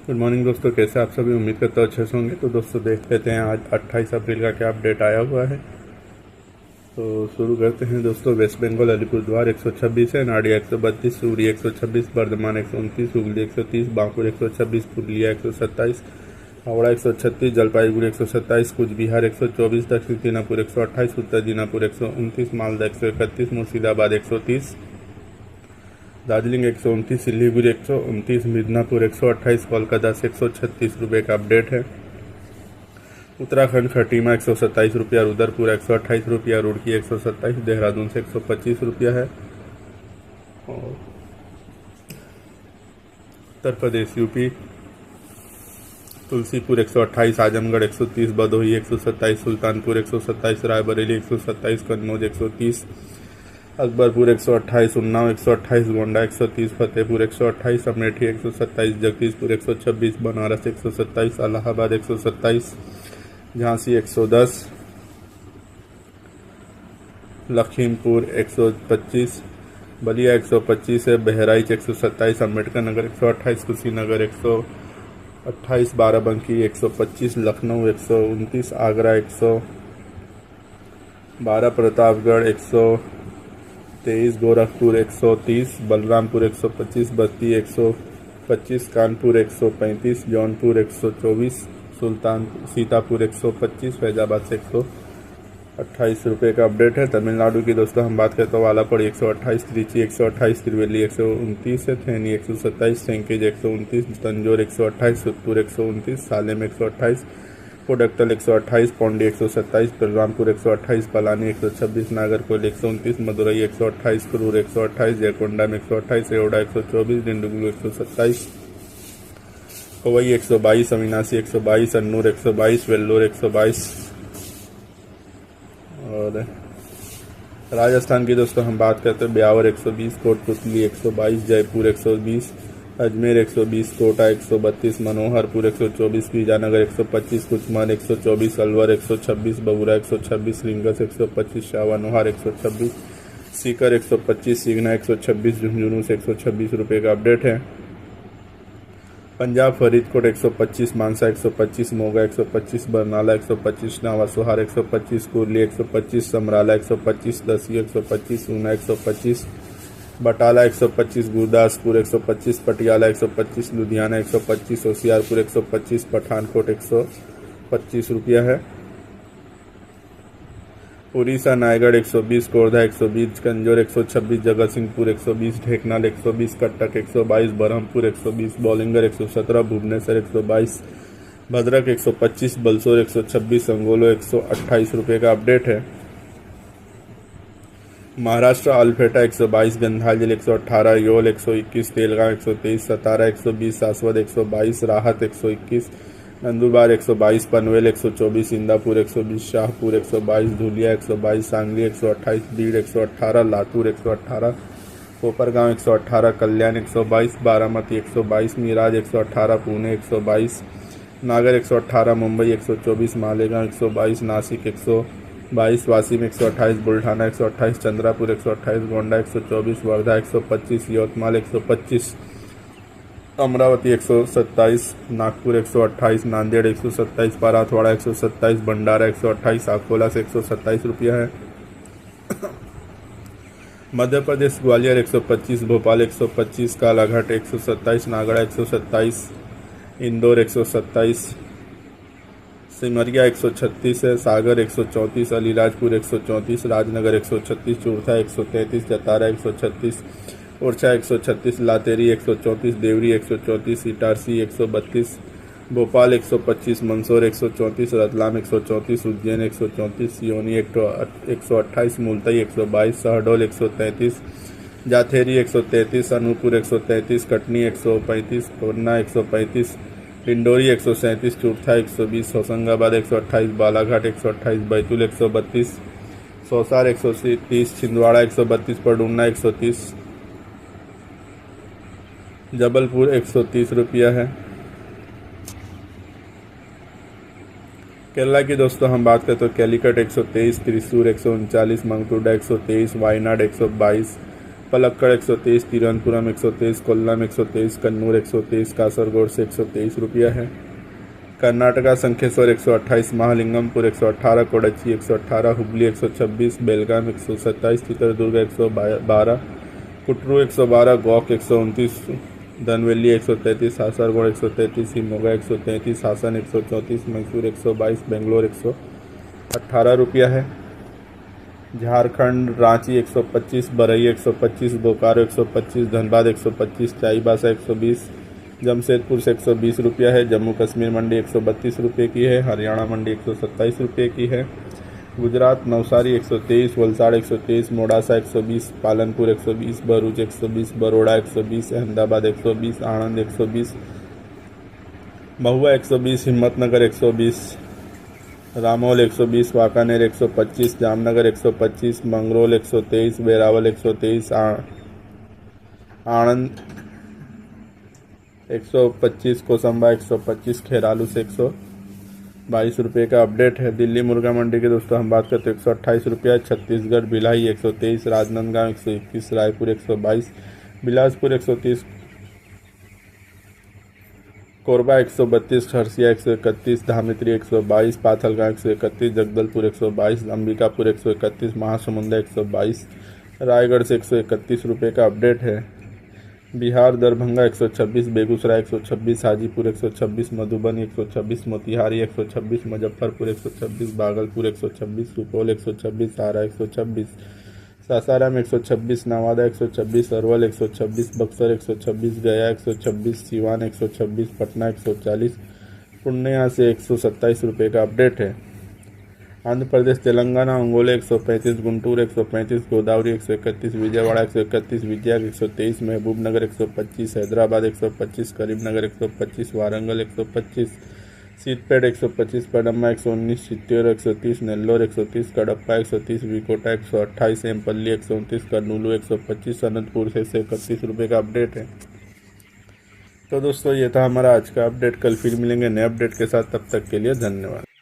Good morning दोस्तों, कैसे आप सभी। उम्मीद करता हूँ अच्छे से होंगे। तो दोस्तों देख लेते हैं आज 28 अप्रैल का क्या अपडेट आया हुआ है। तो शुरू करते हैं दोस्तों। वेस्ट बंगाल अलीपुरद्वार 126 है, नाडिया 132, सूरी 126, बर्धमान 129, हुगली 130, बांकुर 126, पुरुलिया 127, हावड़ा 136, जलपाईगुड़ी 127, कूच बिहार 124, दक्षिण दिनाजपुर 128, उत्तर दिनाजपुर 129, मालदा 131, मुर्शिदाबाद 130, दार्जिलिंग 129, सिलीगुड़ी 129, मिदनापुर 128, कोलकाता से 136 रुपये का अपडेट है। उत्तराखंड खटीमा 127 रुपया, रुद्रपुर 128 रुपया, रुड़की 127, देहरादून से 125 रुपया है। और उत्तर प्रदेश यूपी तुलसीपुर 128, आजमगढ़ 130, भदोही 127, सुल्तानपुर 127, रायबरेली 127, कन्नौज 130, अकबरपुर 128, उन्नाव 128, गोंडा 130, फतेहपुर 128, अमेठी 127, जगदीशपुर 126, बनारस 127, इलाहाबाद 127, झांसी 110, लखीमपुर 125, बलिया 125 है, बहराइच 127, अम्बेडकर नगर 128, कुशीनगर 128, बाराबंकी 125, लखनऊ 129, आगरा 112, प्रतापगढ़ 123, गोरखपुर 130, बलरामपुर 125, बस्ती 125, कानपुर 135, जौनपुर 124, सीतापुर 125, फैजाबाद से 128 रुपये का अपडेट है। तमिलनाडु की दोस्तों हम बात करते हैं, आलापड़ी 128, त्रिची 128, त्रिवेली 129 है, थेनी 127, सेंकेज 129, तंजौर 128, सुतपुर 129, सालेम 128, कोडक्कल 128, पौंडी 127, बलरामपुर 128, पलानी 126, नागरकोइल 129, मदुरई 128, कुरूर 128, जयकोंडा में 128, रेवड़ा 124, डिंडुगुल 127, कोवई 122, अविनाशी 122, अन्नूर 122, वेल्लोर 122। और राजस्थान की दोस्तों हम बात करते हैं, ब्यावर 120, कोटपुतली 122, जयपुर 120, अजमेर 120, कोटा 132, मनोहरपुर 124, बीजानगर 125, कुचमन 124, अलवर 126, बगुरा 126, रिंगस 125, शावानोहार 126, सीकर 125, सीगना 126, झुंझुनू से 126 रुपये का अपडेट है। पंजाब फरीदकोट 125, मानसा 125, मोगा 125, बरनाला 125, नावासोहार 125, कुरली 125, समराला 125, दसिया 125, ऊना 125, बटाला 125, गुरदासपुर 125, पटियाला 125, लुधियाना 125, होशियारपुर 125, पठानकोट 125 रुपया है। उड़ीसा नायगढ़ 120, कोरधा 120, कंजौर 126, जगतसिंहपुर 120, ढेकनाल 120, कटक 122, बरहमपुर 120, बौलिंगर 117, भुवनेश्वर 122, भद्रक 125, बलसोर 126, अंगोलो 128 रुपये का अपडेट है। महाराष्ट्र अल्फेटा 122, गंधाजल 118, योल 121, तेलगांव 123, सतारा 120, सासवद 122, राहत 121, नंदुरबार 122, पनवेल 124, इंदापुर 120, शाहपुर 122, धुलिया 122, सांगली 128, बीड़ 118, लातूर 118, कोपरगांव 118, कल्याण 122, बारामती 122, मिराज 118, पुणे 122, नागर 118, मुंबई 124, मालेगांव 122, नासिक 122, वाशिम 128, बुल्ढाना 128, चंद्रापुर 128, गोंडा 124, वर्धा 125, यवतमाल 125, अमरावती 127, नागपुर 128, नांदेड़ 127, पाराथवाड़ा 127, भंडारा 128, अकोला से 127 रुपया है। मध्य प्रदेश ग्वालियर 125, भोपाल 125, कालाघाट 127, नागड़ा 127, इंदौर 127, सिमरिया 136 है, सागर 134, अलीराजपुर 134, राजनगर 136, चूरथा 133, जतारा 136, ओरछा 136, लातेरी 134, देवरी 134, इटारसी 132, भोपाल 125, मंदसौर 134, रतलाम 134, उज्जैन 134, सियोनी 128, मुल्ताई 122, शहडोल 133, जाथेरी 133, अनूपपुर 133, कटनी 135, पन्ना 135, डिंडोरी 137, चूरथा 120, होशंगाबाद 128, बालाघाट 128, बैतूल 132, सौसार 130, छिंदवाड़ा 132, पडुन्ना 130, जबलपुर 130 रुपया है। केरला की दोस्तों हम बात करें तो कैलीकट 123, त्रिशूर 139, मंगटूडा 123, वायनाड 122, पलक्कड़ 123, तिरुवनंतपुरम 123, कोल्लम 123, कन्नूर 123, कासरगोड से 123 रुपया है। कर्नाटका संखेश्वर 128, महालिंगमपुर 118, कोडची 118, हुबली 126, बेलगाम 127, चित्रदुर्ग 112, कुटरू 112, गौक 129, धनवेली 133, कासरगोड 133, शिमोगा 133, हासन 134, मैसूर 122, बेंगलोर 118 रुपया है। झारखंड रांची 125, बरई 125, बोकारो 125, धनबाद 125, चाईबासा 120, जमशेदपुर से 120 रुपया है। जम्मू कश्मीर मंडी 132 रुपये की है। हरियाणा मंडी 127 रुपये की है। गुजरात नवसारी 123, वलसाड़ 123, मोडासा 120, पालनपुर 120, भरूच 120, बरोड़ा 120, अहमदाबाद 120, आणंद 120, महुआ 120, हिम्मतनगर 120, रामौल 120, वाकानेर 125, जामनगर 125, मंगरोल 123, वेरावल 123, आणंद 125, कोसंबा 125, खेरालू से 122 रुपये का अपडेट है। दिल्ली मुर्गा मंडी की दोस्तों हम बात करते हैं 128 रुपया। छत्तीसगढ़ भिलाई 123, राजनांदगांव 121, रायपुर 122, बिलासपुर 130, कोरबा 132, खरसिया 131, धामित्री 122, पाथलगांव 131, जगदलपुर 122, अंबिकापुर 131, महासमुंदा 122, रायगढ़ से 131 रुपये का अपडेट है। बिहार दरभंगा 126, बेगूसराय 126, हाजीपुर 126, मधुबनी 126, मोतिहारी 126, मुजफ्फरपुर 126, भागलपुर 126, सुपौल 126, आरा 126, सासाराम 126, नवादा 126, अरवल 126, बक्सर 126, गया 126, सिवान 126, पटना 140, पूर्णिया से 127 रुपये का अपडेट है। आंध्र प्रदेश तेलंगाना अंगोले 135, गुंटूर 135, गोदावरी 131, विजयवाड़ा 131, विजय 123, महबूबनगर 125, हैदराबाद 125, करीमनगर 125, वारंगल 125, सीतपेट 125, पडम्मा 119, चित्तूर 130, नेल्लोर 130, कडप्पा 130, विकोटा 128, एमपल्ली 129, कर्नूलू 125, अनंतपुर से 131 रुपये का अपडेट है। तो दोस्तों ये था हमारा आज का अपडेट। कल फिर मिलेंगे नए अपडेट के साथ, तब तक के लिए धन्यवाद।